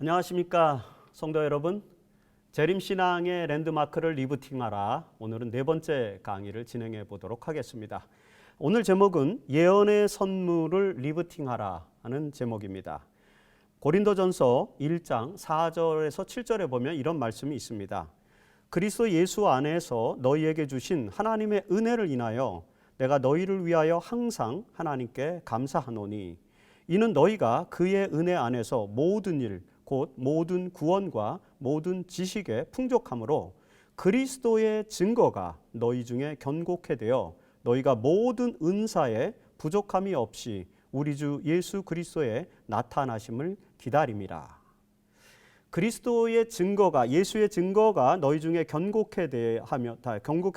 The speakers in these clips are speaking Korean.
안녕하십니까 성도 여러분. 재림신앙의 랜드마크를 리부팅하라. 오늘은 네 번째 강의를 진행해 보도록 하겠습니다. 오늘 제목은 예언의 선물을 리부팅하라 하는 제목입니다. 고린도전서 1장 4절에서 7절에 보면 이런 말씀이 있습니다. 그리스도 예수 안에서 너희에게 주신 하나님의 은혜를 인하여 내가 너희를 위하여 항상 하나님께 감사하노니 이는 너희가 그의 은혜 안에서 모든 일 곧 모든 구원과 모든 지식에 풍족함으로 그리스도의 증거가 너희 중에 견고케 되어 너희가 모든 은사에 부족함이 없이 우리 주 예수 그리스도의 나타나심을 기다림이라. 그리스도의 증거가, 예수의 증거가 너희 중에 견고케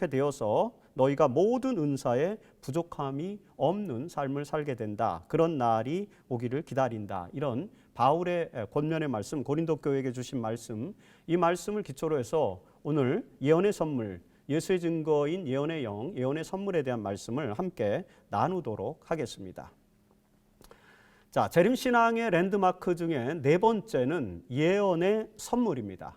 되어서 너희가 모든 은사에 부족함이 없는 삶을 살게 된다. 그런 날이 오기를 기다린다. 이런 바울의 권면의 말씀, 고린도 교회에게 주신 말씀, 이 말씀을 기초로 해서 오늘 예언의 선물, 예수의 증거인 예언의 영, 예언의 선물에 대한 말씀을 함께 나누도록 하겠습니다. 자, 재림신앙의 랜드마크 중에 네 번째는 예언의 선물입니다.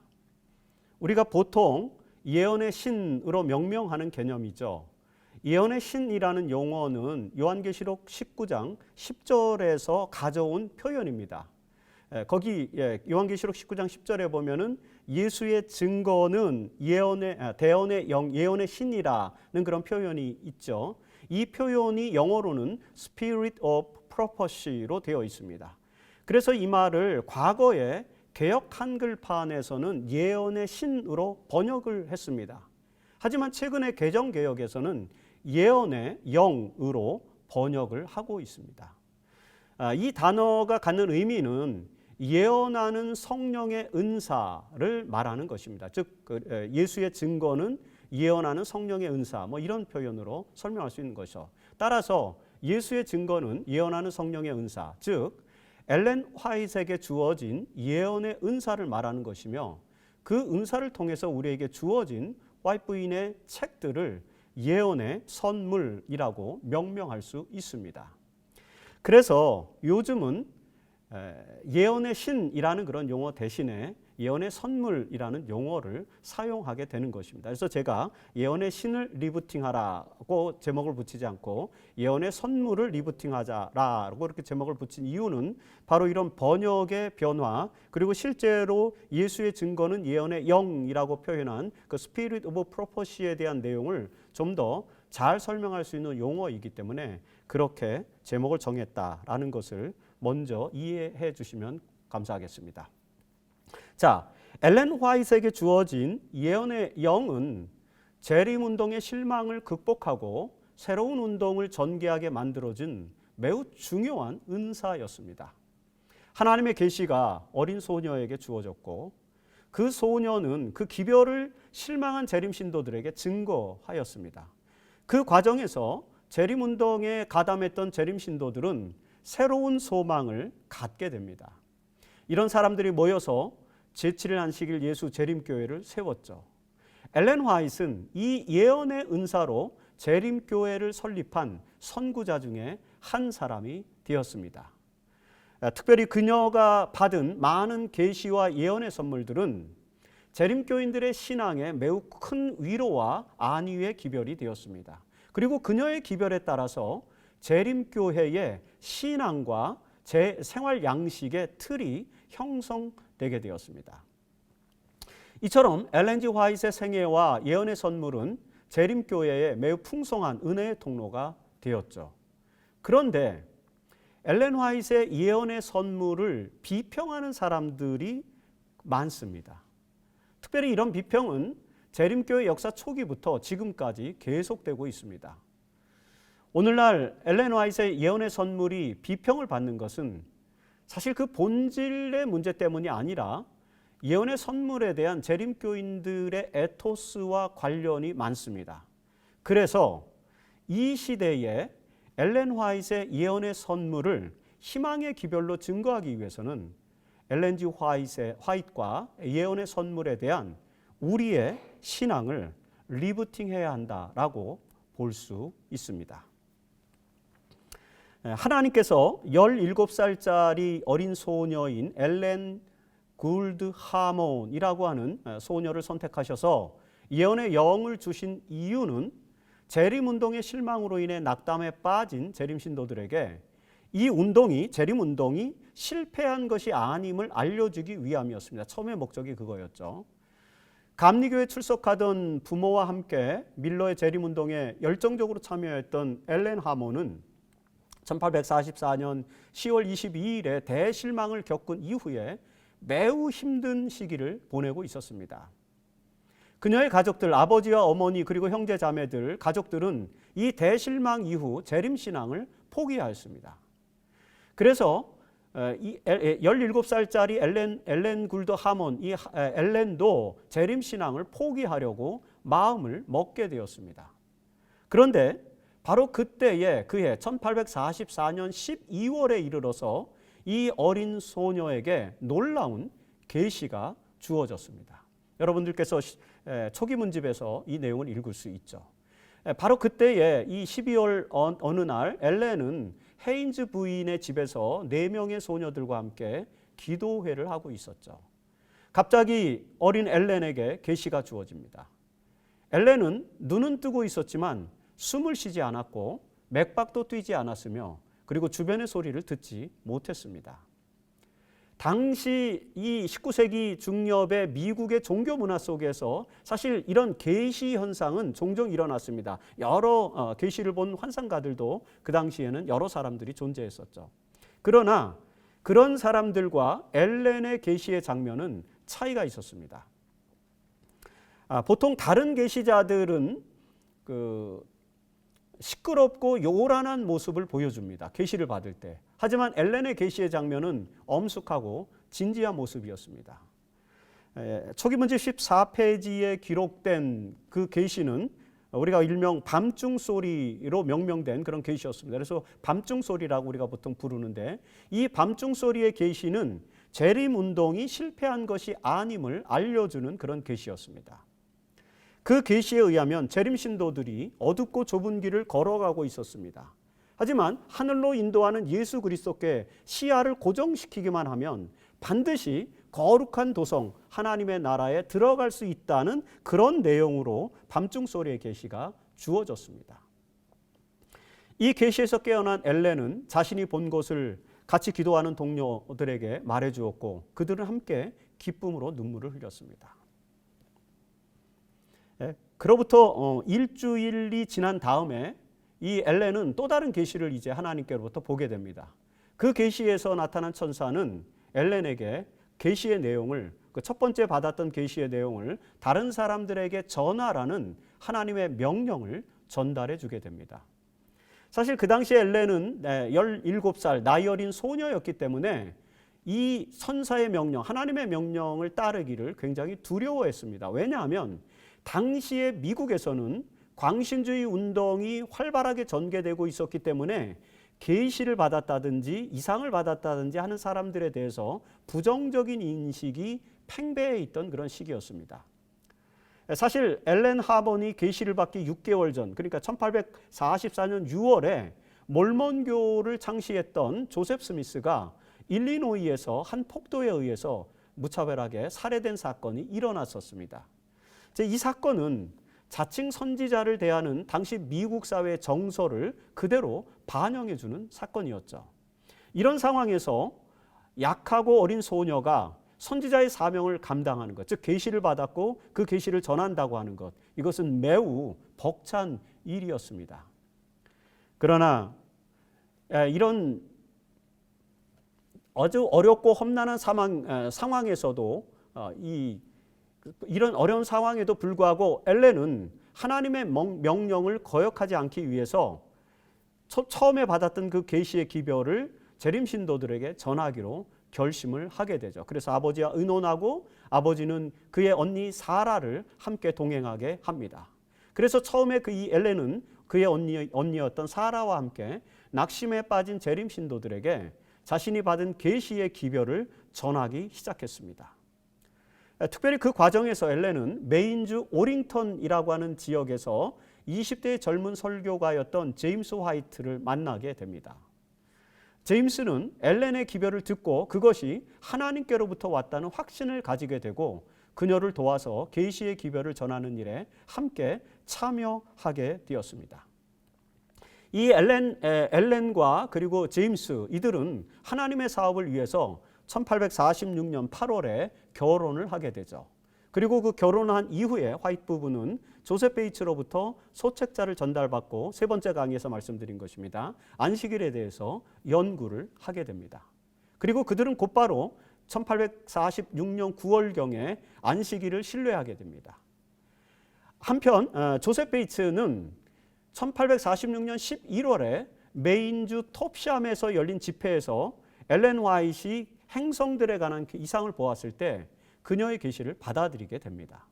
우리가 보통 예언의 신으로 명명하는 개념이죠. 예언의 신이라는 용어는 요한계시록 19장 10절에서 가져온 표현입니다. 거기 요한계시록 19장 10절에 보면은 예수의 증거는 대언의 영, 예언의 신이라는 그런 표현이 있죠. 이 표현이 영어로는 Spirit of Prophecy로 되어 있습니다. 그래서 이 말을 과거에 개역 한글판에서는 예언의 신으로 번역을 했습니다. 하지만 최근에 개정개역에서는 예언의 영으로 번역을 하고 있습니다. 이 단어가 갖는 의미는 예언하는 성령의 은사를 말하는 것입니다. 즉 예수의 증거는 예언하는 성령의 은사, 이런 표현으로 설명할 수 있는 것이죠. 따라서 예수의 증거는 예언하는 성령의 은사, 즉 엘렌 화이트에게 주어진 예언의 은사를 말하는 것이며 그 은사를 통해서 우리에게 주어진 화이트 부인의 책들을 예언의 선물이라고 명명할 수 있습니다. 그래서 요즘은 예언의 신이라는 그런 용어 대신에 예언의 선물이라는 용어를 사용하게 되는 것입니다. 그래서 제가 예언의 신을 리부팅하라고 제목을 붙이지 않고 예언의 선물을 리부팅하자라고 이렇게 제목을 붙인 이유는 바로 이런 번역의 변화, 그리고 실제로 예수의 증거는 예언의 영이라고 표현한 그 Spirit of Prophecy에 대한 내용을 좀 더 잘 설명할 수 있는 용어이기 때문에 그렇게 제목을 정했다라는 것을 먼저 이해해 주시면 감사하겠습니다. 자, 엘렌 화이트에게 주어진 예언의 영은 재림 운동의 실망을 극복하고 새로운 운동을 전개하게 만들어준 매우 중요한 은사였습니다. 하나님의 계시가 어린 소녀에게 주어졌고 그 소녀는 그 기별을 실망한 재림 신도들에게 증거하였습니다. 그 과정에서 재림 운동에 가담했던 재림 신도들은 새로운 소망을 갖게 됩니다. 이런 사람들이 모여서 제7일 안식일 예수 재림교회를 세웠죠. 엘렌 화이트는 이 예언의 은사로 재림교회를 설립한 선구자 중에 한 사람이 되었습니다. 특별히 그녀가 받은 많은 계시와 예언의 선물들은 재림교인들의 신앙에 매우 큰 위로와 안위의 기별이 되었습니다. 그리고 그녀의 기별에 따라서 재림교회의 신앙과 생활 양식의 틀이 형성되게 되었습니다. 이처럼 엘렌 G 화이트의 생애와 예언의 선물은 재림교회의 매우 풍성한 은혜의 통로가 되었죠. 그런데 엘렌 화이트의 예언의 선물을 비평하는 사람들이 많습니다. 특별히 이런 비평은 재림교회 역사 초기부터 지금까지 계속되고 있습니다. 오늘날 엘렌 화이트의 예언의 선물이 비평을 받는 것은 사실 그 본질의 문제 때문이 아니라 예언의 선물에 대한 재림교인들의 에토스와 관련이 많습니다. 그래서 이 시대에 엘렌 화이트의 예언의 선물을 희망의 기별로 증거하기 위해서는 엘렌 G 화이트과 예언의 선물에 대한 우리의 신앙을 리부팅해야 한다라고 볼 수 있습니다. 하나님께서 17살짜리 어린 소녀인 엘렌 굴드 하몬이라고 하는 소녀를 선택하셔서 예언의 영을 주신 이유는 재림운동의 실망으로 인해 낙담에 빠진 재림 신도들에게 이 운동이, 재림 운동이 실패한 것이 아님을 알려주기 위함이었습니다. 처음의 목적이 그거였죠. 감리교에 출석하던 부모와 함께 밀러의 재림 운동에 열정적으로 참여했던 엘렌 하몬은 1844년 10월 22일에 대실망을 겪은 이후에 매우 힘든 시기를 보내고 있었습니다. 그녀의 가족들, 아버지와 어머니 그리고 형제 자매들, 가족들은 이 대실망 이후 재림신앙을 포기하였습니다. 그래서 17살짜리 엘렌 굴드 하몬, 이 엘렌도 재림신앙을 포기하려고 마음을 먹게 되었습니다. 그런데 바로 그때에 그해 1844년 12월에 이르러서 이 어린 소녀에게 놀라운 계시가 주어졌습니다. 여러분들께서 초기 문집에서 이 내용을 읽을 수 있죠. 바로 그때에 이 12월 어느 날 엘렌은 헤인즈 부인의 집에서 4명의 소녀들과 함께 기도회를 하고 있었죠. 갑자기 어린 엘렌에게 계시가 주어집니다. 엘렌은 눈은 뜨고 있었지만 숨을 쉬지 않았고 맥박도 뛰지 않았으며 그리고 주변의 소리를 듣지 못했습니다. 당시 이 19세기 중엽의 미국의 종교 문화 속에서 사실 이런 계시 현상은 종종 일어났습니다. 여러 계시를 본 환상가들도 그 당시에는 여러 사람들이 존재했었죠. 그러나 그런 사람들과 엘렌의 계시의 장면은 차이가 있었습니다. 보통 다른 계시자들은 시끄럽고 요란한 모습을 보여줍니다. 계시를 받을 때. 하지만 엘렌의 계시의 장면은 엄숙하고 진지한 모습이었습니다. 초기 문집 14페이지에 기록된 그 계시는 우리가 일명 밤중 소리로 명명된 그런 계시였습니다. 그래서 밤중 소리라고 우리가 보통 부르는데 이 밤중 소리의 계시는 재림 운동이 실패한 것이 아님을 알려주는 그런 계시였습니다. 그 계시에 의하면 재림 신도들이 어둡고 좁은 길을 걸어가고 있었습니다. 하지만 하늘로 인도하는 예수 그리스도께 시야를 고정시키기만 하면 반드시 거룩한 도성 하나님의 나라에 들어갈 수 있다는 그런 내용으로 밤중 소리의 계시가 주어졌습니다. 이 계시에서 깨어난 엘렌은 자신이 본 것을 같이 기도하는 동료들에게 말해주었고 그들은 함께 기쁨으로 눈물을 흘렸습니다. 그로부터 일주일이 지난 다음에 이 엘렌은 또 다른 계시를 이제 하나님께로부터 보게 됩니다. 그 계시에서 나타난 천사는 엘렌에게 계시의 내용을 그 첫 번째 받았던 계시의 내용을 다른 사람들에게 전하라는 하나님의 명령을 전달해 주게 됩니다. 사실 그 당시에 엘렌은 17살 나이 어린 소녀였기 때문에 이 선사의 명령, 하나님의 명령을 따르기를 굉장히 두려워했습니다. 왜냐하면 당시에 미국에서는 광신주의 운동이 활발하게 전개되고 있었기 때문에 계시를 받았다든지 이상을 받았다든지 하는 사람들에 대해서 부정적인 인식이 팽배해 있던 그런 시기였습니다. 사실 엘렌 하몬이 계시를 받기 6개월 전, 그러니까 1844년 6월에 몰몬교를 창시했던 조셉 스미스가 일리노이에서 한 폭도에 의해서 무차별하게 살해된 사건이 일어났었습니다. 이 사건은 자칭 선지자를 대하는 당시 미국 사회의 정서를 그대로 반영해주는 사건이었죠. 이런 상황에서 약하고 어린 소녀가 선지자의 사명을 감당하는 것, 즉 계시를 받았고 그 계시를 전한다고 하는 것, 이것은 매우 벅찬 일이었습니다. 그러나 이런 아주 어렵고 험난한 상황에서도 이런 어려운 상황에도 불구하고 엘렌은 하나님의 명령을 거역하지 않기 위해서 처음에 받았던 그 계시의 기별을 재림 신도들에게 전하기로 결심을 하게 되죠. 그래서 아버지와 의논하고 아버지는 그의 언니 사라를 함께 동행하게 합니다. 그래서 처음에 이 엘렌은 그의 언니였던 사라와 함께 낙심에 빠진 재림 신도들에게 자신이 받은 계시의 기별을 전하기 시작했습니다. 특별히 그 과정에서 엘렌은 메인주 오링턴이라고 하는 지역에서 20대의 젊은 설교가였던 제임스 화이트를 만나게 됩니다. 제임스는 엘렌의 기별을 듣고 그것이 하나님께로부터 왔다는 확신을 가지게 되고 그녀를 도와서 계시의 기별을 전하는 일에 함께 참여하게 되었습니다. 이 엘렌과 그리고 제임스 이들은 하나님의 사업을 위해서 1846년 8월에 결혼을 하게 되죠. 그리고 그 결혼한 이후에 화이트 부부는 조셉 베이츠로부터 소책자를 전달받고 세 번째 강의에서 말씀드린 것입니다. 안식일에 대해서 연구를 하게 됩니다. 그리고 그들은 곧바로 1846년 9월경에 안식일을 신뢰하게 됩니다. 한편 조셉 베이츠는 1846년 11월에 메인주 톱샴에서 열린 집회에서 엘렌 화이트이 행성들에 관한 이상을 보았을 때 그녀의 계시를 받아들이게 됩니다.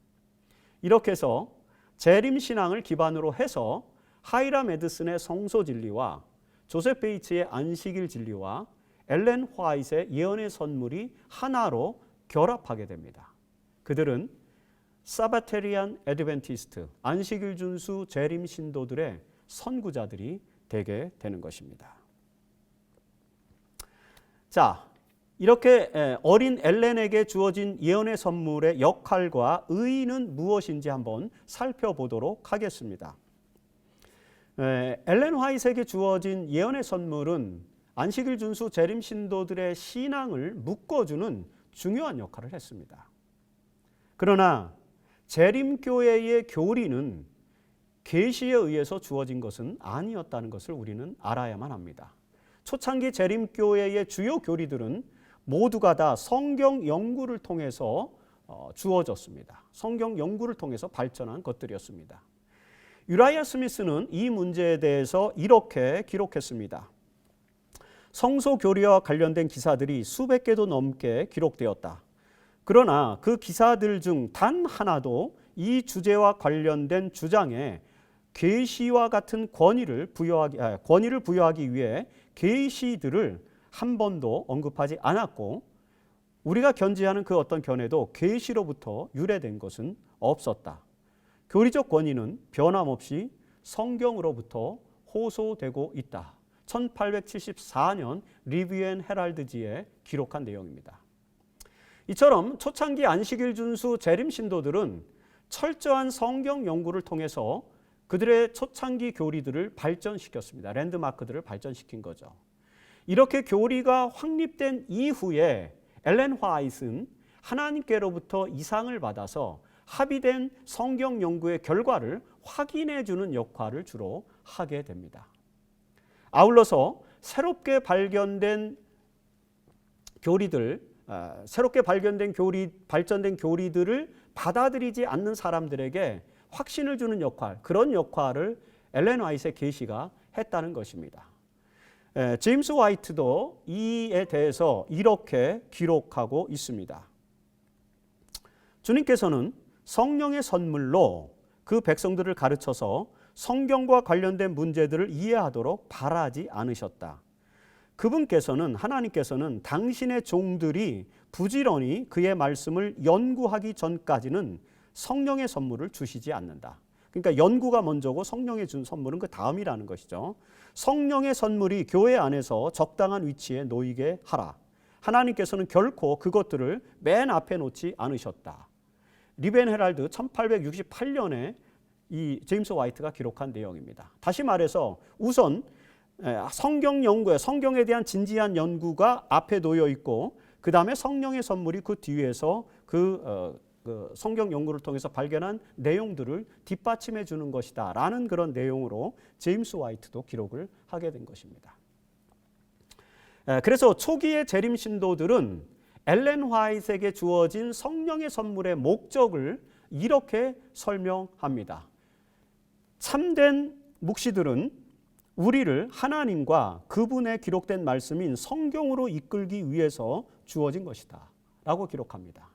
이렇게 해서 재림 신앙을 기반으로 해서 하이람 에드슨의 성소 진리와 조셉 베이츠의 안식일 진리와 엘렌 화이트의 예언의 선물이 하나로 결합하게 됩니다. 그들은 사바테리안 애드벤티스트, 안식일 준수 재림 신도들의 선구자들이 되게 되는 것입니다. 자, 이렇게 어린 엘렌에게 주어진 예언의 선물의 역할과 의의는 무엇인지 한번 살펴보도록 하겠습니다. 엘렌 화이트에게 주어진 예언의 선물은 안식일 준수 재림 신도들의 신앙을 묶어주는 중요한 역할을 했습니다. 그러나 재림교회의 교리는 계시에 의해서 주어진 것은 아니었다는 것을 우리는 알아야만 합니다. 초창기 재림교회의 주요 교리들은 모두가 다 성경 연구를 통해서 주어졌습니다. 성경 연구를 통해서 발전한 것들이었습니다. 유라이아 스미스는 이 문제에 대해서 이렇게 기록했습니다. 성소 교리와 관련된 기사들이 수백 개도 넘게 기록되었다. 그러나 그 기사들 중 단 하나도 이 주제와 관련된 주장에 계시와 같은 권위를 부여하기 위해 계시들을 한 번도 언급하지 않았고 우리가 견지하는 그 어떤 견해도 계시로부터 유래된 것은 없었다. 교리적 권위는 변함없이 성경으로부터 호소되고 있다. 1874년 리뷰 앤 헤랄드지에 기록한 내용입니다. 이처럼 초창기 안식일 준수 재림 신도들은 철저한 성경 연구를 통해서 그들의 초창기 교리들을 발전시켰습니다. 랜드마크들을 발전시킨 거죠. 이렇게 교리가 확립된 이후에 엘렌 화이트는 하나님께로부터 이상을 받아서 합의된 성경 연구의 결과를 확인해 주는 역할을 주로 하게 됩니다. 아울러서 새롭게 발전된 발전된 교리들을 받아들이지 않는 사람들에게 확신을 주는 역할, 그런 역할을 엘렌 화이트의 계시가 했다는 것입니다. 제임스 화이트도 이에 대해서 이렇게 기록하고 있습니다. 주님께서는 성령의 선물로 그 백성들을 가르쳐서 성경과 관련된 문제들을 이해하도록 바라지 않으셨다. 하나님께서는 당신의 종들이 부지런히 그의 말씀을 연구하기 전까지는 성령의 선물을 주시지 않는다. 그러니까 연구가 먼저고 성령의 준 선물은 그 다음이라는 것이죠. 성령의 선물이 교회 안에서 적당한 위치에 놓이게 하라. 하나님께서는 결코 그것들을 맨 앞에 놓지 않으셨다. 리뷰 앤 헤랄드 1868년에 이 제임스 화이트가 기록한 내용입니다. 다시 말해서 우선 성경 연구에 성경에 대한 진지한 연구가 앞에 놓여 있고 그 다음에 성령의 선물이 그 뒤에서 그 성경 연구를 통해서 발견한 내용들을 뒷받침해 주는 것이다 라는 그런 내용으로 제임스 화이트도 기록을 하게 된 것입니다. 그래서 초기의 재림 신도들은 엘렌 화이트에게 주어진 성령의 선물의 목적을 이렇게 설명합니다. 참된 묵시들은 우리를 하나님과 그분의 기록된 말씀인 성경으로 이끌기 위해서 주어진 것이다 라고 기록합니다.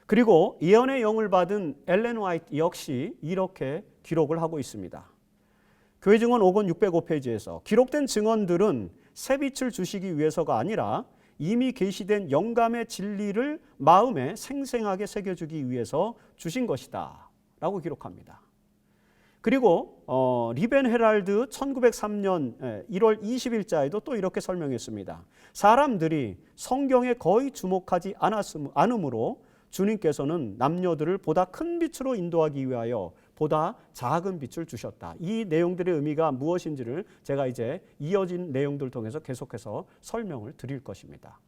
그리고 예언의 영을 받은 엘렌 화이트 역시 이렇게 기록을 하고 있습니다. 교회 증언 5권 605페이지에서 기록된 증언들은 새빛을 주시기 위해서가 아니라 이미 계시된 영감의 진리를 마음에 생생하게 새겨주기 위해서 주신 것이다 라고 기록합니다. 그리고 리벤 헤랄드 1903년 1월 20일자에도 또 이렇게 설명했습니다. 사람들이 성경에 거의 주목하지 않으므로 주님께서는 남녀들을 보다 큰 빛으로 인도하기 위하여 보다 작은 빛을 주셨다. 이 내용들의 의미가 무엇인지를 제가 이제 이어진 내용들을 통해서 계속해서 설명을 드릴 것입니다.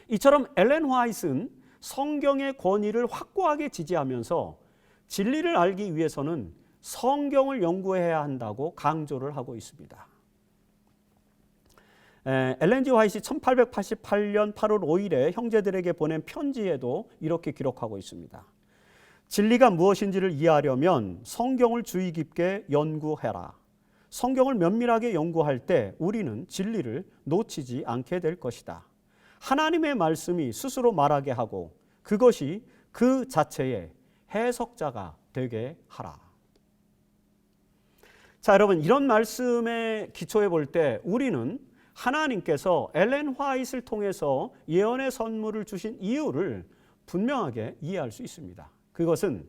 이처럼 엘렌 화이트는 성경의 권위를 확고하게 지지하면서 진리를 알기 위해서는 성경을 연구해야 한다고 강조를 하고 있습니다. 엘렌 G 화이트이 1888년 8월 5일에 형제들에게 보낸 편지에도 이렇게 기록하고 있습니다. 진리가 무엇인지를 이해하려면 성경을 주의 깊게 연구해라. 성경을 면밀하게 연구할 때 우리는 진리를 놓치지 않게 될 것이다. 하나님의 말씀이 스스로 말하게 하고 그것이 그 자체의 해석자가 되게 하라. 자, 여러분, 이런 말씀에 기초해 볼 때 우리는 하나님께서 엘렌 화이트를 통해서 예언의 선물을 주신 이유를 분명하게 이해할 수 있습니다. 그것은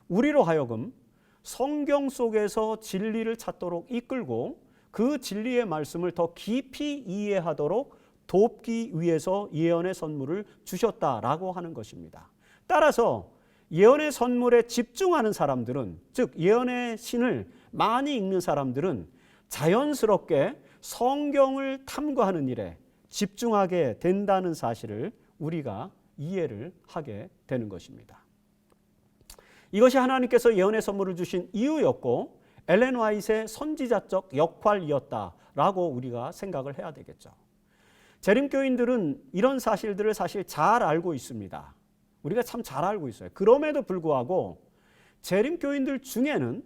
우리로 하여금 성경 속에서 진리를 찾도록 이끌고 그 진리의 말씀을 더 깊이 이해하도록 돕기 위해서 예언의 선물을 주셨다라고 하는 것입니다. 따라서 예언의 선물에 집중하는 사람들은, 즉 예언의 신을 많이 읽는 사람들은 자연스럽게 성경을 탐구하는 일에 집중하게 된다는 사실을 우리가 이해를 하게 되는 것입니다. 이것이 하나님께서 예언의 선물을 주신 이유였고 엘렌 화이트의 선지자적 역할이었다라고 우리가 생각을 해야 되겠죠. 재림교인들은 이런 사실들을 사실 잘 알고 있습니다. 우리가 참 잘 알고 있어요. 그럼에도 불구하고 재림교인들 중에는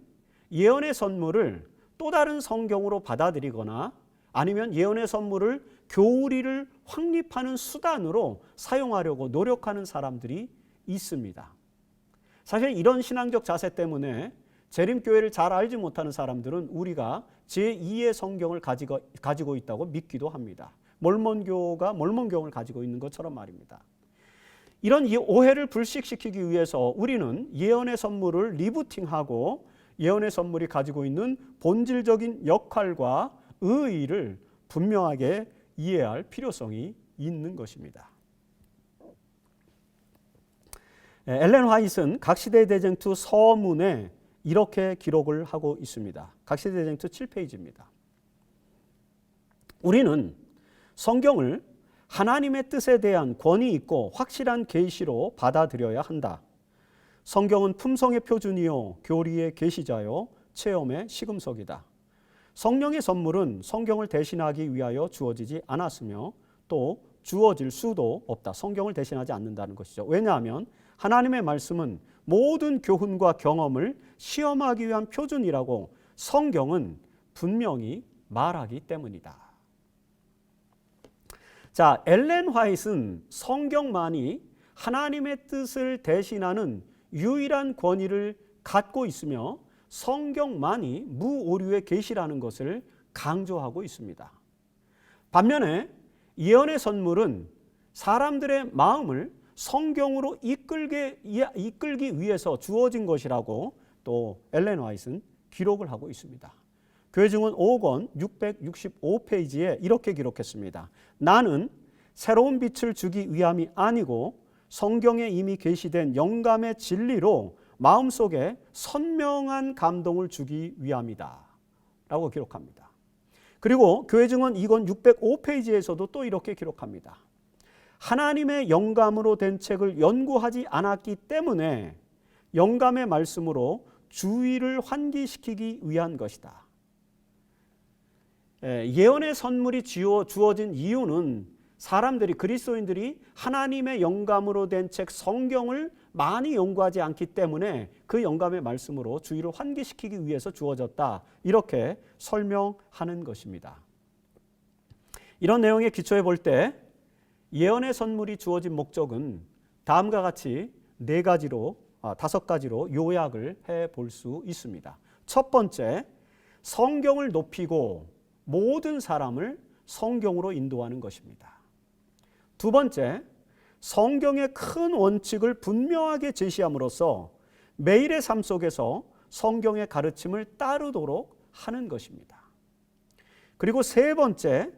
예언의 선물을 또 다른 성경으로 받아들이거나 아니면 예언의 선물을 교리를 확립하는 수단으로 사용하려고 노력하는 사람들이 있습니다. 사실 이런 신앙적 자세 때문에 재림교회를 잘 알지 못하는 사람들은 우리가 제2의 성경을 가지고 있다고 믿기도 합니다. 몰몬교가 몰몬경을 가지고 있는 것처럼 말입니다. 이런 오해를 불식시키기 위해서 우리는 예언의 선물을 리부팅하고 예언의 선물이 가지고 있는 본질적인 역할과 의의를 분명하게 이해할 필요성이 있는 것입니다. 엘렌 화이트는 각시대대쟁투 서문에 이렇게 기록을 하고 있습니다. 각시대대쟁투 7페이지입니다. 우리는 성경을 하나님의 뜻에 대한 권위 있고 확실한 계시로 받아들여야 한다. 성경은 품성의 표준이요 교리의 계시자요 체험의 시금석이다. 성령의 선물은 성경을 대신하기 위하여 주어지지 않았으며 또 주어질 수도 없다. 성경을 대신하지 않는다는 것이죠. 왜냐하면 하나님의 말씀은 모든 교훈과 경험을 시험하기 위한 표준이라고 성경은 분명히 말하기 때문이다. 자, 엘렌 화이트는 성경만이 하나님의 뜻을 대신하는 유일한 권위를 갖고 있으며 성경만이 무오류의 계시라는 것을 강조하고 있습니다. 반면에 예언의 선물은 사람들의 마음을 성경으로 이끌기 위해서 주어진 것이라고 또 엘렌 화이트는 기록을 하고 있습니다. 교회증언 5권 665페이지에 이렇게 기록했습니다. 나는 새로운 빛을 주기 위함이 아니고 성경에 이미 계시된 영감의 진리로 마음속에 선명한 감동을 주기 위함이다 라고 기록합니다. 그리고 교회증언 2권 605페이지에서도 또 이렇게 기록합니다. 하나님의 영감으로 된 책을 연구하지 않았기 때문에 영감의 말씀으로 주의를 환기시키기 위한 것이다. 예언의 선물이 주어진 이유는 사람들이 그리스도인들이 하나님의 영감으로 된 책 성경을 많이 연구하지 않기 때문에 그 영감의 말씀으로 주의를 환기시키기 위해서 주어졌다. 이렇게 설명하는 것입니다. 이런 내용에 기초해 볼 때 예언의 선물이 주어진 목적은 다음과 같이 5가지로 요약을 해 볼 수 있습니다. 첫 번째, 성경을 높이고 모든 사람을 성경으로 인도하는 것입니다. 두 번째, 성경의 큰 원칙을 분명하게 제시함으로써 매일의 삶 속에서 성경의 가르침을 따르도록 하는 것입니다. 그리고 세 번째,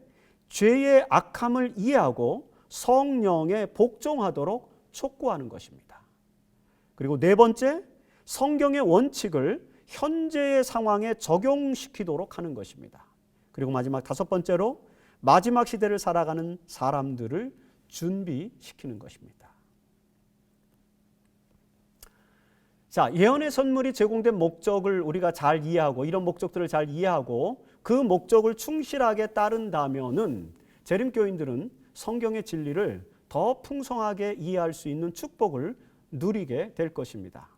죄의 악함을 이해하고 성령에 복종하도록 촉구하는 것입니다. 그리고 네 번째, 성경의 원칙을 현재의 상황에 적용시키도록 하는 것입니다. 그리고 마지막 다섯 번째로 마지막 시대를 살아가는 사람들을 준비시키는 것입니다. 자, 예언의 선물이 제공된 목적을 우리가 잘 이해하고 이런 목적들을 잘 이해하고 그 목적을 충실하게 따른다면은 재림교인들은 성경의 진리를 더 풍성하게 이해할 수 있는 축복을 누리게 될 것입니다.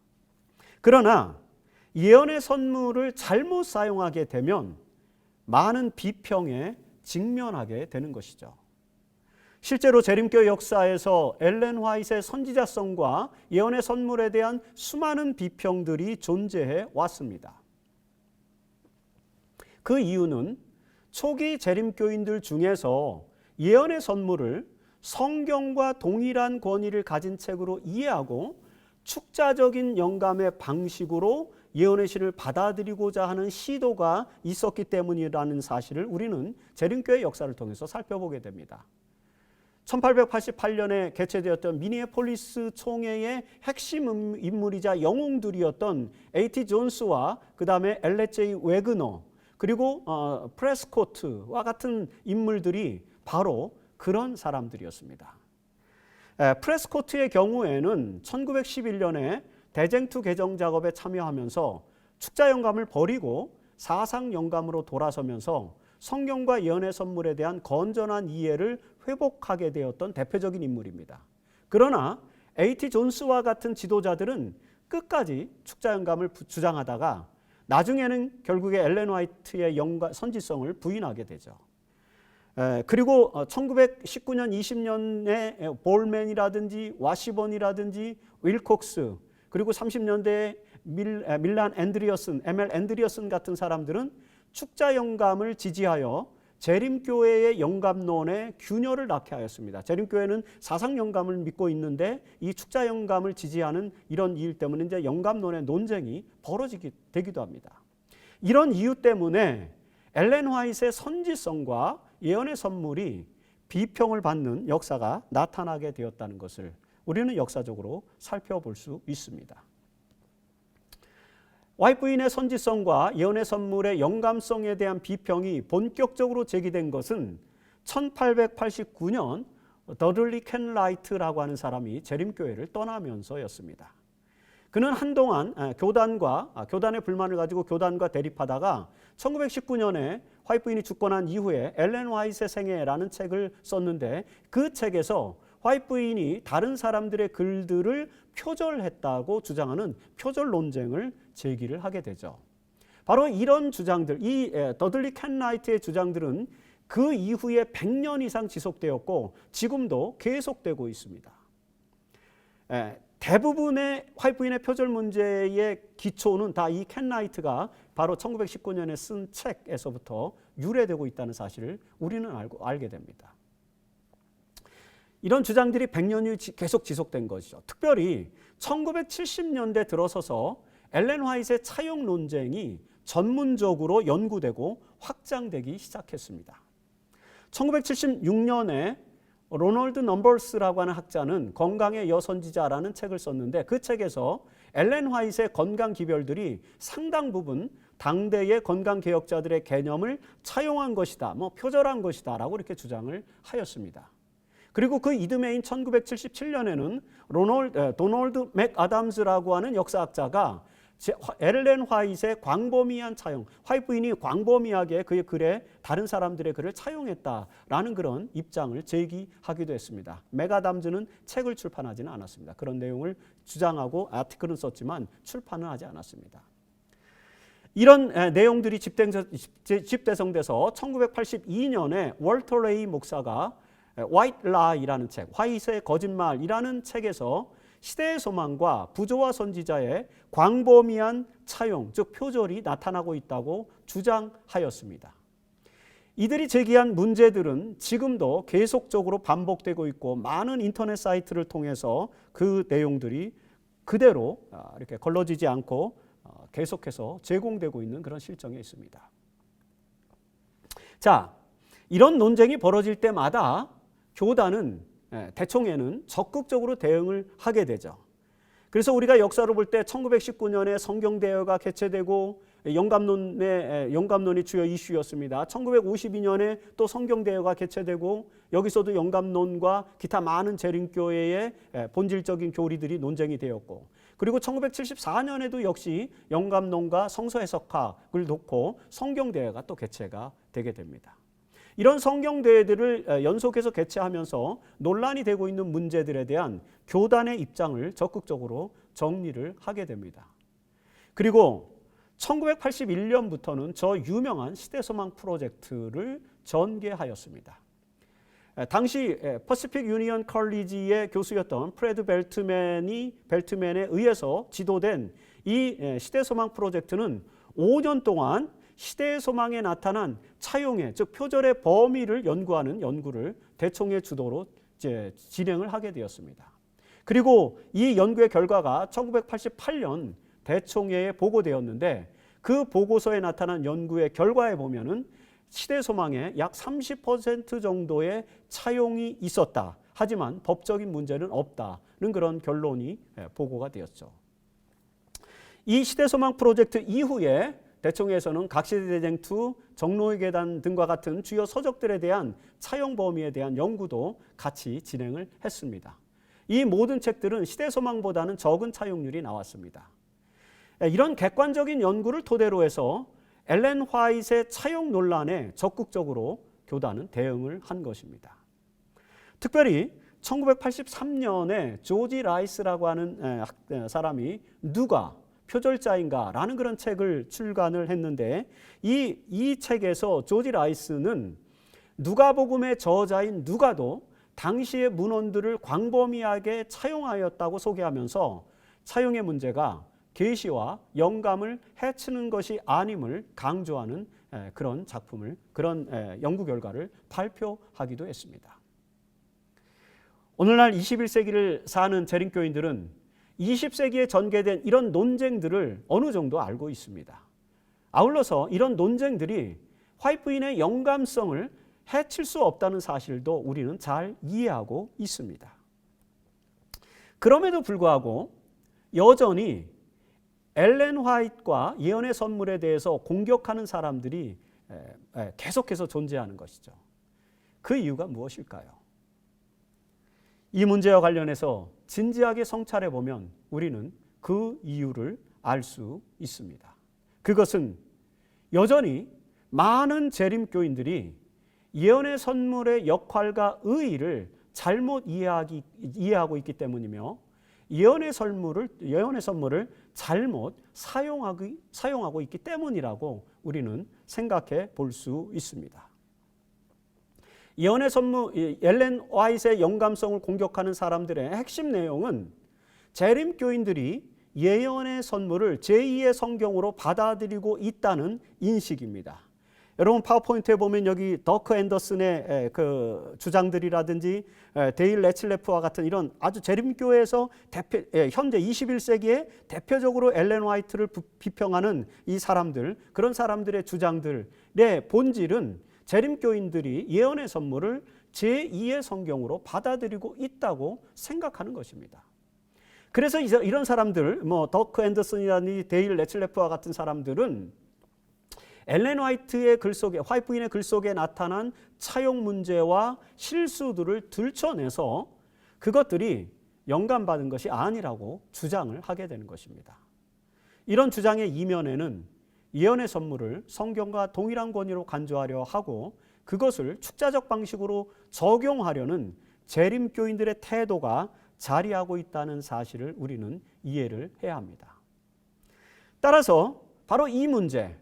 그러나 예언의 선물을 잘못 사용하게 되면 많은 비평에 직면하게 되는 것이죠. 실제로 재림교회 역사에서 엘렌 화이트의 선지자성과 예언의 선물에 대한 수많은 비평들이 존재해 왔습니다. 그 이유는 초기 재림교인들 중에서 예언의 선물을 성경과 동일한 권위를 가진 책으로 이해하고 축자적인 영감의 방식으로 예언의 시를 받아들이고자 하는 시도가 있었기 때문이라는 사실을 우리는 재림교회 역사를 통해서 살펴보게 됩니다. 1888년에 개최되었던 미니애폴리스 총회의 핵심 인물이자 영웅들이었던 A.T. 존스와 그 다음에 엘렛.J. 웨그너 그리고 프레스코트와 같은 인물들이 바로 그런 사람들이었습니다. 프레스코트의 경우에는 1911년에 대쟁투 개정 작업에 참여하면서 축자 영감을 버리고 사상 영감으로 돌아서면서 성경과 예언의 선물에 대한 건전한 이해를 회복하게 되었던 대표적인 인물입니다. 그러나 A.T. 존스와 같은 지도자들은 끝까지 축자 영감을 주장하다가 나중에는 결국에 엘렌 화이트의 선지성을 부인하게 되죠. 그리고 1919년 20년에 볼맨이라든지 와시번이라든지 윌콕스 그리고 30년대에 밀란 앤드리어슨, ML 앤드리어슨 같은 사람들은 축자 영감을 지지하여 재림교회의 영감론에 균열을 낳게 하였습니다. 재림교회는 사상 영감을 믿고 있는데 이 축자 영감을 지지하는 이런 일 때문에 이제 영감론의 논쟁이 되기도 합니다. 이런 이유 때문에 엘렌 화이트의 선지성과 예언의 선물이 비평을 받는 역사가 나타나게 되었다는 것을 우리는 역사적으로 살펴볼 수 있습니다. 화이트 부인의 선지성과 예언의 선물의 영감성에 대한 비평이 본격적으로 제기된 것은 1889년 더들리 켄라이트라고 하는 사람이 재림교회를 떠나면서였습니다. 그는 한동안 교단의 불만을 가지고 교단과 대립하다가 1919년에 화이트 부인이 죽고 난 이후에 엘렌 화이트의 생애라는 책을 썼는데 그 책에서 화이트 부인이 다른 사람들의 글들을 표절했다고 주장하는 표절 논쟁을 제기를 하게 되죠. 바로 이런 주장들, 이 더들리 켄라이트의 주장들은 그 이후에 100년 이상 지속되었고 지금도 계속되고 있습니다. 대부분의 화이트 부인의 표절 문제의 기초는 다 이 켄라이트가 바로 1919년에 쓴 책에서부터 유래되고 있다는 사실을 우리는 알게 됩니다. 이런 주장들이 100년이 계속 지속된 것이죠. 특별히 1970년대 들어서서 엘렌 화이트의 차용 논쟁이 전문적으로 연구되고 확장되기 시작했습니다. 1976년에 로널드 넘버스라고 하는 학자는 건강의 여선지자라는 책을 썼는데 그 책에서 엘렌 화이트의 건강 기별들이 상당 부분 당대의 건강개혁자들의 개념을 차용한 것이다, 표절한 것이다 라고 이렇게 주장을 하였습니다. 그리고 그 이듬해인 1977년에는 도널드 맥아담스라고 하는 역사학자가 엘렌 화이트의 광범위한 차용, 화이트 부인이 광범위하게 그의 글에 다른 사람들의 글을 차용했다라는 그런 입장을 제기하기도 했습니다. 맥아담스는 책을 출판하지는 않았습니다. 그런 내용을 주장하고 아티클은 썼지만 출판은 하지 않았습니다. 이런 내용들이 집대성돼서 1982년에 월터 레이 목사가 White Lie라는 책, 화이트의 거짓말이라는 책에서 시대의 소망과 부조와 선지자의 광범위한 차용, 즉 표절이 나타나고 있다고 주장하였습니다. 이들이 제기한 문제들은 지금도 계속적으로 반복되고 있고 많은 인터넷 사이트를 통해서 그 내용들이 그대로 이렇게 걸러지지 않고 계속해서 제공되고 있는 그런 실정에 있습니다. 자, 이런 논쟁이 벌어질 때마다 교단은 대총회는 적극적으로 대응을 하게 되죠. 그래서 우리가 역사를 볼 때 1919년에 성경대회가 개최되고 영감론이 주요 이슈였습니다. 1952년에 또 성경대회가 개최되고 여기서도 영감론과 기타 많은 재림교회의 본질적인 교리들이 논쟁이 되었고, 그리고 1974년에도 역시 영감론과 성서해석학을 놓고 성경대회가 또 개최가 되게 됩니다. 이런 성경대회들을 연속해서 개최하면서 논란이 되고 있는 문제들에 대한 교단의 입장을 적극적으로 정리를 하게 됩니다. 그리고 1981년부터는 저 유명한 시대소망 프로젝트를 전개하였습니다. 당시 퍼시픽 유니언 컬리지의 교수였던 프레드 벨트맨에 의해서 지도된 이 시대소망 프로젝트는 5년 동안 시대의 소망에 나타난 차용의, 즉 표절의 범위를 연구하는 연구를 대총회 주도로 진행을 하게 되었습니다. 그리고 이 연구의 결과가 1988년 대총회에 보고되었는데, 그 보고서에 나타난 연구의 결과에 보면은 시대 소망에 약 30% 정도의 차용이 있었다. 하지만 법적인 문제는 없다는 그런 결론이 보고가 되었죠. 이 시대 소망 프로젝트 이후에 대총회에서는 각시대쟁투, 정로의 계단 등과 같은 주요 서적들에 대한 차용 범위에 대한 연구도 같이 진행을 했습니다. 이 모든 책들은 시대 소망보다는 적은 차용률이 나왔습니다. 이런 객관적인 연구를 토대로 해서 엘렌 화이트의 차용 논란에 적극적으로 교단은 대응을 한 것입니다. 특별히 1983년에 조지 라이스라고 하는 사람이 누가 표절자인가 라는 그런 책을 출간을 했는데, 이 책에서 조지 라이스는 누가복음의 저자인 누가도 당시의 문헌들을 광범위하게 차용하였다고 소개하면서 차용의 문제가 계시와 영감을 해치는 것이 아님을 강조하는 그런 작품을, 그런 연구 결과를 발표하기도 했습니다. 오늘날 21세기를 사는 재림교인들은 20세기에 전개된 이런 논쟁들을 어느 정도 알고 있습니다. 아울러서 이런 논쟁들이 화이트인의 영감성을 해칠 수 없다는 사실도 우리는 잘 이해하고 있습니다. 그럼에도 불구하고 여전히 엘렌 화이트와 예언의 선물에 대해서 공격하는 사람들이 계속해서 존재하는 것이죠. 그 이유가 무엇일까요? 이 문제와 관련해서 진지하게 성찰해 보면 우리는 그 이유를 알 수 있습니다. 그것은 여전히 많은 재림교인들이 예언의 선물의 역할과 의의를 잘못 이해하고 있기 때문이며, 예언의 선물을 잘못 사용하고 있기 때문이라고 우리는 생각해 볼 수 있습니다. 예언의 선물, 엘렌 화이트의 영감성을 공격하는 사람들의 핵심 내용은 재림교인들이 예언의 선물을 제2의 성경으로 받아들이고 있다는 인식입니다. 여러분 파워포인트에 보면 여기 더크 앤더슨의 그 주장들이라든지 데일 레칠레프와 같은 이런 아주 재림교회에서 현재 21세기에 대표적으로 엘렌 화이트를 비평하는 이 사람들, 그런 사람들의 주장들의 본질은 재림교인들이 예언의 선물을 제2의 성경으로 받아들이고 있다고 생각하는 것입니다. 그래서 이런 사람들, 더크 앤더슨이라든지 데일 레칠레프와 같은 사람들은 엘렌 화이트의 글 속에, 화이트인의 글 속에 나타난 차용 문제와 실수들을 들춰내서 그것들이 영감받은 것이 아니라고 주장을 하게 되는 것입니다. 이런 주장의 이면에는 예언의 선물을 성경과 동일한 권위로 간주하려 하고 그것을 축자적 방식으로 적용하려는 재림교인들의 태도가 자리하고 있다는 사실을 우리는 이해를 해야 합니다. 따라서 바로 이 문제,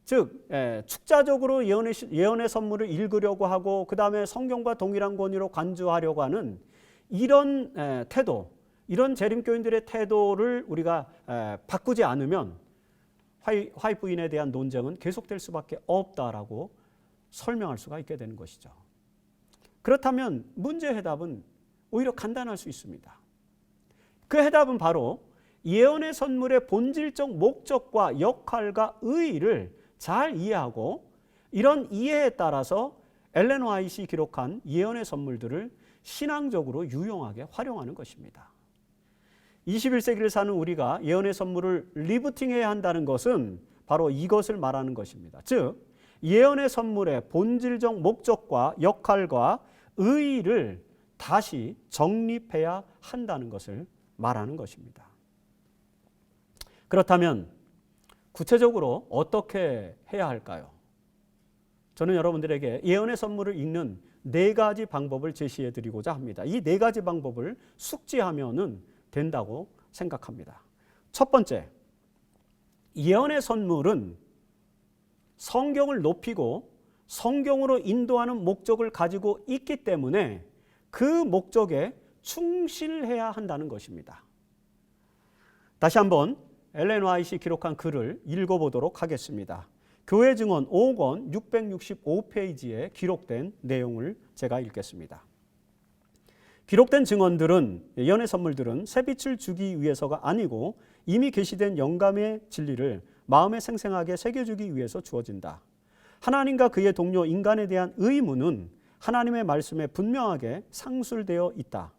즉 축자적으로 예언의 선물을 읽으려고 하고 그 다음에 성경과 동일한 권위로 간주하려고 하는 이런 태도, 이런 재림교인들의 태도를 우리가 바꾸지 않으면 화이트인에 대한 논쟁은 계속될 수밖에 없다라고 설명할 수가 있게 되는 것이죠. 그렇다면 문제의 해답은 오히려 간단할 수 있습니다. 그 해답은 바로 예언의 선물의 본질적 목적과 역할과 의의를 잘 이해하고 이런 이해에 따라서 엘렌 화이트이 기록한 예언의 선물들을 신앙적으로 유용하게 활용하는 것입니다. 21세기를 사는 우리가 예언의 선물을 리부팅해야 한다는 것은 바로 이것을 말하는 것입니다. 즉, 예언의 선물의 본질적 목적과 역할과 의의를 다시 정립해야 한다는 것을 말하는 것입니다. 그렇다면 구체적으로 어떻게 해야 할까요? 저는 여러분들에게 예언의 선물을 읽는 4가지 방법을 제시해 드리고자 합니다. 이 4가지 방법을 숙지하면은 된다고 생각합니다. 첫 번째, 예언의 선물은 성경을 높이고 성경으로 인도하는 목적을 가지고 있기 때문에 그 목적에 충실해야 한다는 것입니다. 다시 한번 엘렌 화이트이 기록한 글을 읽어보도록 하겠습니다. 교회 증언 5권 665페이지에 기록된 내용을 제가 읽겠습니다. 기록된 증언들은, 예언의 선물들은 새빛을 주기 위해서가 아니고 이미 계시된 영감의 진리를 마음에 생생하게 새겨주기 위해서 주어진다. 하나님과 그의 동료 인간에 대한 의무는 하나님의 말씀에 분명하게 상술되어 있다.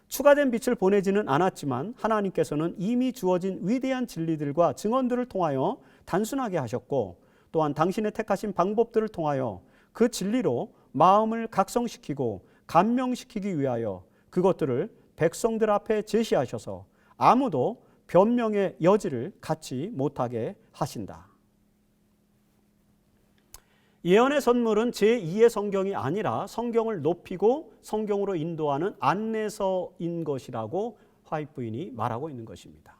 추가된 빛을 보내지는 않았지만 하나님께서는 이미 주어진 위대한 진리들과 증언들을 통하여 단순하게 하셨고, 또한 당신의 택하신 방법들을 통하여 그 진리로 마음을 각성시키고 감명시키기 위하여 그것들을 백성들 앞에 제시하셔서 아무도 변명의 여지를 갖지 못하게 하신다. 예언의 선물은 제2의 성경이 아니라 성경을 높이고 성경으로 인도하는 안내서인 것이라고 화이트 부인이 말하고 있는 것입니다.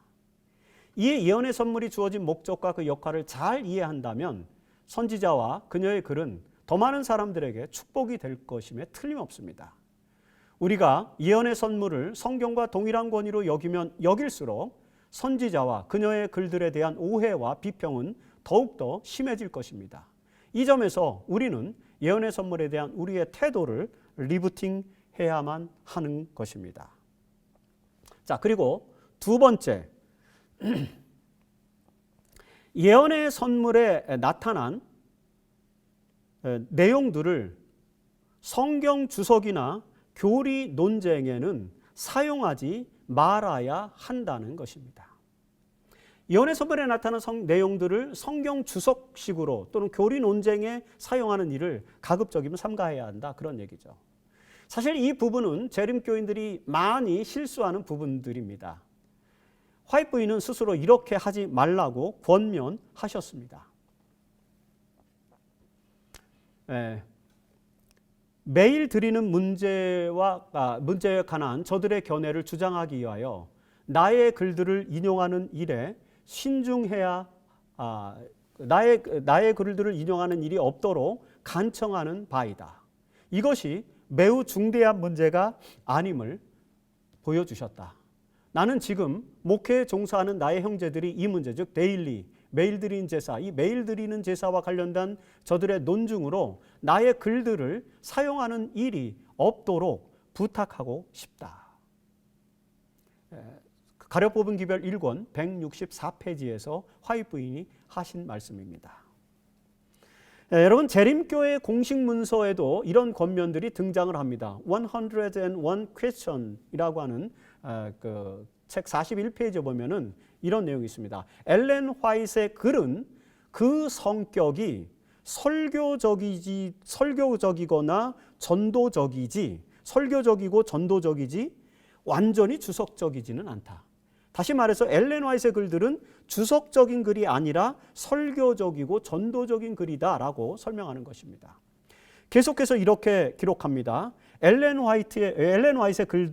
이에 예언의 선물이 주어진 목적과 그 역할을 잘 이해한다면 선지자와 그녀의 글은 더 많은 사람들에게 축복이 될 것임에 틀림없습니다. 우리가 예언의 선물을 성경과 동일한 권위로 여길수록 선지자와 그녀의 글들에 대한 오해와 비평은 더욱더 심해질 것입니다. 이 점에서 우리는 예언의 선물에 대한 우리의 태도를 리부팅해야만 하는 것입니다. 자, 그리고 두 번째, 예언의 선물에 나타난 내용들을 성경 주석이나 교리 논쟁에는 사용하지 말아야 한다는 것입니다. 예언의 선물에 나타난 내용들을 성경 주석식으로 또는 교리 논쟁에 사용하는 일을 가급적이면 삼가해야 한다, 그런 얘기죠. 사실 이 부분은 재림교인들이 많이 실수하는 부분들입니다. 화이트 부인은 스스로 이렇게 하지 말라고 권면하셨습니다. 매일 드리는 문제에 관한 저들의 견해를 주장하기 위하여 나의 글들을 인용하는 일에 신중해야 나의 글들을 인용하는 일이 없도록 간청하는 바이다. 이것이 매우 중대한 문제가 아님을 보여주셨다. 나는 지금 목회에 종사하는 나의 형제들이 이 문제, 즉 데일리, 매일 드리는 제사, 이 매일 드리는 제사와 관련된 저들의 논증으로 나의 글들을 사용하는 일이 없도록 부탁하고 싶다. 가려 뽑은 기별 1권 164페이지에서 화이트 부인이 하신 말씀입니다. 여러분, 재림교회 공식 문서에도 이런 권면들이 등장을 합니다. 101 question이라고 하는 책 41페이지에 보면은 이런 내용이 있습니다. 엘렌 화이트의 글은 그 성격이 설교적이거나 전도적이지, 설교적이고 전도적이지 완전히 주석적이지는 않다. 다시 말해서 엘렌 화이트의 글들은 주석적인 글이 아니라 설교적이고 전도적인 글이다라고 설명하는 것입니다. 계속해서 이렇게 기록합니다. 엘렌 화이트의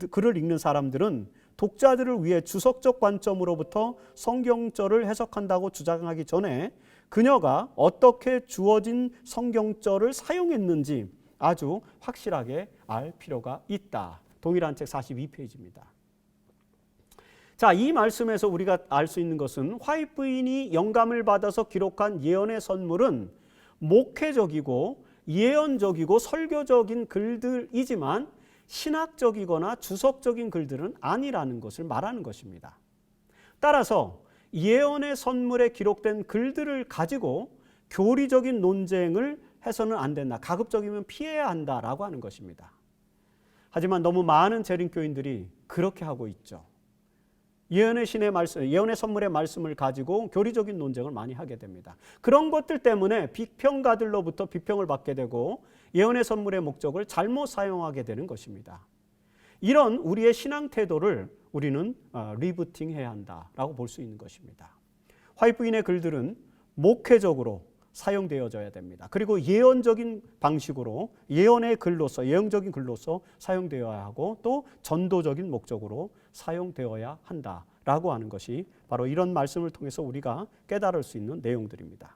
글을 읽는 사람들은 독자들을 위해 주석적 관점으로부터 성경절을 해석한다고 주장하기 전에 그녀가 어떻게 주어진 성경절을 사용했는지 아주 확실하게 알 필요가 있다. 동일한 책 42페이지입니다. 자, 이 말씀에서 우리가 알 수 있는 것은 화이트 부인이 영감을 받아서 기록한 예언의 선물은 목회적이고 예언적이고 설교적인 글들이지만 신학적이거나 주석적인 글들은 아니라는 것을 말하는 것입니다. 따라서 예언의 선물에 기록된 글들을 가지고 교리적인 논쟁을 해서는 안 된다. 가급적이면 피해야 한다라고 하는 것입니다. 하지만 너무 많은 재림교인들이 그렇게 하고 있죠. 예언의 신의 말씀, 예언의 선물의 말씀을 가지고 교리적인 논쟁을 많이 하게 됩니다. 그런 것들 때문에 비평가들로부터 비평을 받게 되고 예언의 선물의 목적을 잘못 사용하게 되는 것입니다. 이런 우리의 신앙 태도를 우리는 리부팅해야 한다라고 볼 수 있는 것입니다. 화이트인의 글들은 목회적으로 사용되어져야 됩니다. 그리고 예언적인 방식으로 예언의 글로서 예언적인 글로서 사용되어야 하고 또 전도적인 목적으로 사용되어야 한다라고 하는 것이 바로 이런 말씀을 통해서 우리가 깨달을 수 있는 내용들입니다.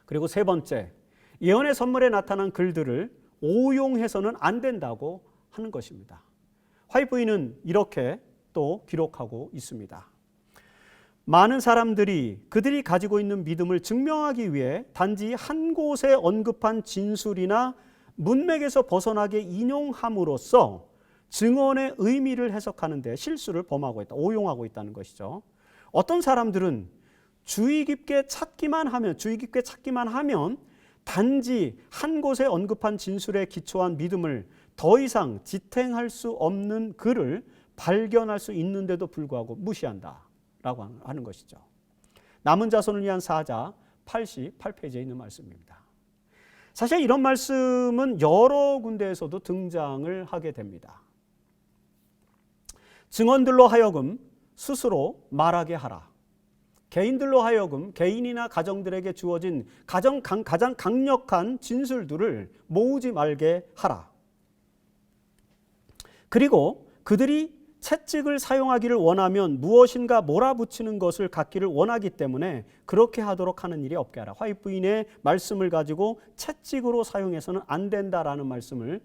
그리고 세 번째, 예언의 선물에 나타난 글들을 오용해서는 안 된다고 하는 것입니다. 화이트인은 이렇게 또 기록하고 있습니다. 많은 사람들이 그들이 가지고 있는 믿음을 증명하기 위해 단지 한 곳에 언급한 진술이나 문맥에서 벗어나게 인용함으로써 증언의 의미를 해석하는 데 실수를 범하고 있다, 오용하고 있다는 것이죠. 어떤 사람들은 주의 깊게 찾기만 하면 단지 한 곳에 언급한 진술에 기초한 믿음을 더 이상 지탱할 수 없는 글을 발견할 수 있는데도 불구하고 무시한다라고 하는 것이죠. 남은 자손을 위한 사자 88페이지에 있는 말씀입니다. 사실 이런 말씀은 여러 군데에서도 등장을 하게 됩니다. 증언들로 하여금 스스로 말하게 하라. 개인들로 하여금 개인이나 가정들에게 주어진 가장 강력한 진술들을 모으지 말게 하라. 그리고 그들이 채찍을 사용하기를 원하면 무엇인가 몰아붙이는 것을 갖기를 원하기 때문에 그렇게 하도록 하는 일이 없게 하라. 화이트인의 말씀을 가지고 채찍으로 사용해서는 안 된다라는 말씀을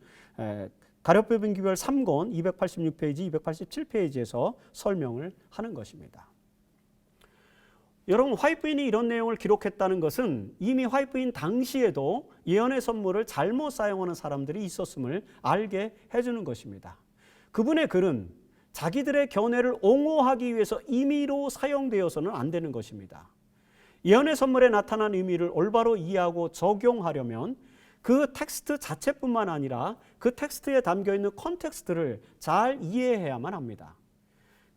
가룟비변 기별 3권 286페이지, 287페이지에서 설명을 하는 것입니다. 여러분, 화이트인이 이런 내용을 기록했다는 것은 이미 화이트인 당시에도 예언의 선물을 잘못 사용하는 사람들이 있었음을 알게 해주는 것입니다. 그분의 글은 자기들의 견해를 옹호하기 위해서 임의로 사용되어서는 안 되는 것입니다. 예언의 선물에 나타난 의미를 올바로 이해하고 적용하려면 그 텍스트 자체뿐만 아니라 그 텍스트에 담겨있는 컨텍스트를 잘 이해해야만 합니다.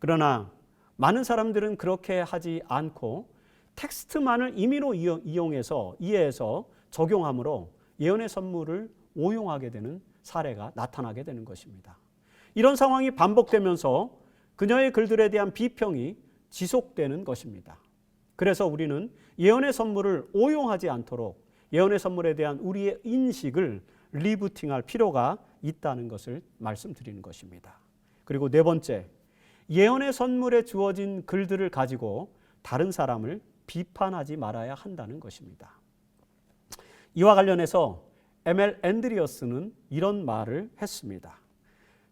그러나 많은 사람들은 그렇게 하지 않고 텍스트만을 임의로 이해해서 적용함으로 예언의 선물을 오용하게 되는 사례가 나타나게 되는 것입니다. 이런 상황이 반복되면서 그녀의 글들에 대한 비평이 지속되는 것입니다. 그래서 우리는 예언의 선물을 오용하지 않도록 예언의 선물에 대한 우리의 인식을 리부팅할 필요가 있다는 것을 말씀드리는 것입니다. 그리고 네 번째, 예언의 선물에 주어진 글들을 가지고 다른 사람을 비판하지 말아야 한다는 것입니다. 이와 관련해서 M.L. 앤드리어스는 이런 말을 했습니다.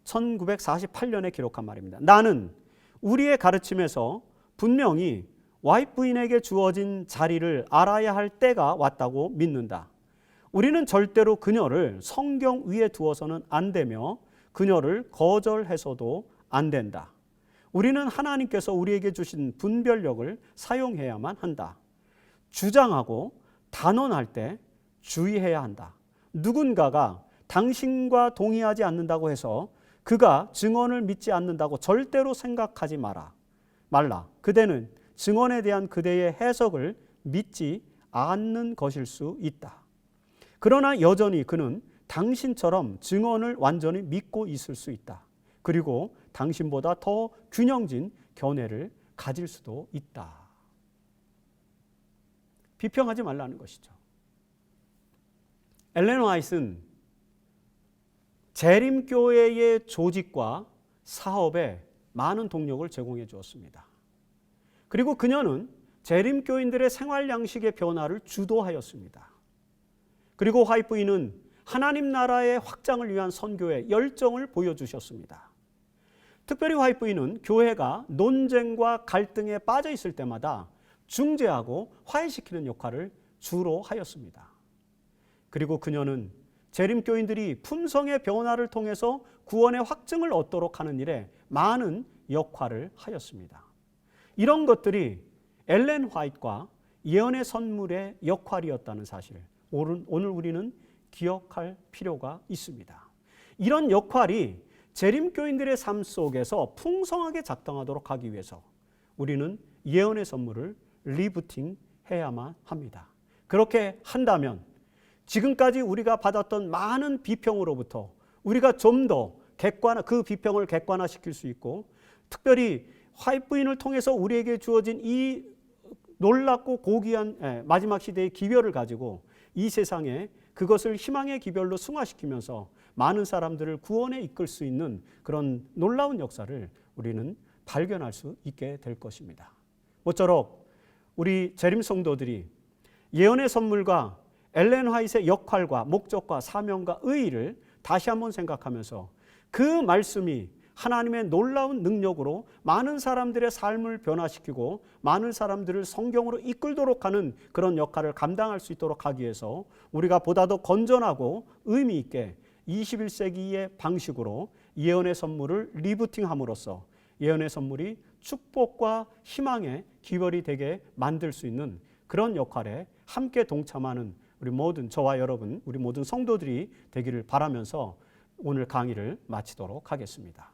1948년에 기록한 말입니다. 나는 우리의 가르침에서 분명히 와이프인에게 주어진 자리를 알아야 할 때가 왔다고 믿는다. 우리는 절대로 그녀를 성경 위에 두어서는 안 되며 그녀를 거절해서도 안 된다. 우리는 하나님께서 우리에게 주신 분별력을 사용해야만 한다. 주장하고 단언할 때 주의해야 한다. 누군가가 당신과 동의하지 않는다고 해서 그가 증언을 믿지 않는다고 절대로 생각하지 말라. 그대는 증언에 대한 그대의 해석을 믿지 않는 것일 수 있다. 그러나 여전히 그는 당신처럼 증언을 완전히 믿고 있을 수 있다. 그리고 당신보다 더 균형진 견해를 가질 수도 있다. 비평하지 말라는 것이죠. 엘렌 화이트는 재림교회의 조직과 사업에 많은 동력을 제공해 주었습니다. 그리고 그녀는 재림교인들의 생활 양식의 변화를 주도하였습니다. 그리고 화이트인은 하나님 나라의 확장을 위한 선교에 열정을 보여주셨습니다. 특별히 화이트인은 교회가 논쟁과 갈등에 빠져 있을 때마다 중재하고 화해시키는 역할을 주로 하였습니다. 그리고 그녀는 재림교인들이 품성의 변화를 통해서 구원의 확증을 얻도록 하는 일에 많은 역할을 하였습니다. 이런 것들이 엘렌 화이트과 예언의 선물의 역할이었다는 사실을 오늘 우리는 기억할 필요가 있습니다. 이런 역할이 재림교인들의 삶 속에서 풍성하게 작동하도록 하기 위해서 우리는 예언의 선물을 리부팅해야만 합니다. 그렇게 한다면 지금까지 우리가 받았던 많은 비평으로부터 우리가 좀 더 그 비평을 객관화시킬 수 있고, 특별히 화이트 부인을 통해서 우리에게 주어진 이 놀랍고 고귀한 마지막 시대의 기별을 가지고 이 세상에 그것을 희망의 기별로 승화시키면서 많은 사람들을 구원에 이끌 수 있는 그런 놀라운 역사를 우리는 발견할 수 있게 될 것입니다. 모쪼록 우리 재림 성도들이 예언의 선물과 엘렌 화이트의 역할과 목적과 사명과 의의를 다시 한번 생각하면서 그 말씀이 하나님의 놀라운 능력으로 많은 사람들의 삶을 변화시키고 많은 사람들을 성경으로 이끌도록 하는 그런 역할을 감당할 수 있도록 하기 위해서 우리가 보다 더 건전하고 의미 있게 21세기의 방식으로 예언의 선물을 리부팅함으로써 예언의 선물이 축복과 희망의 기별이 되게 만들 수 있는 그런 역할에 함께 동참하는 우리 모든, 저와 여러분, 우리 모든 성도들이 되기를 바라면서 오늘 강의를 마치도록 하겠습니다.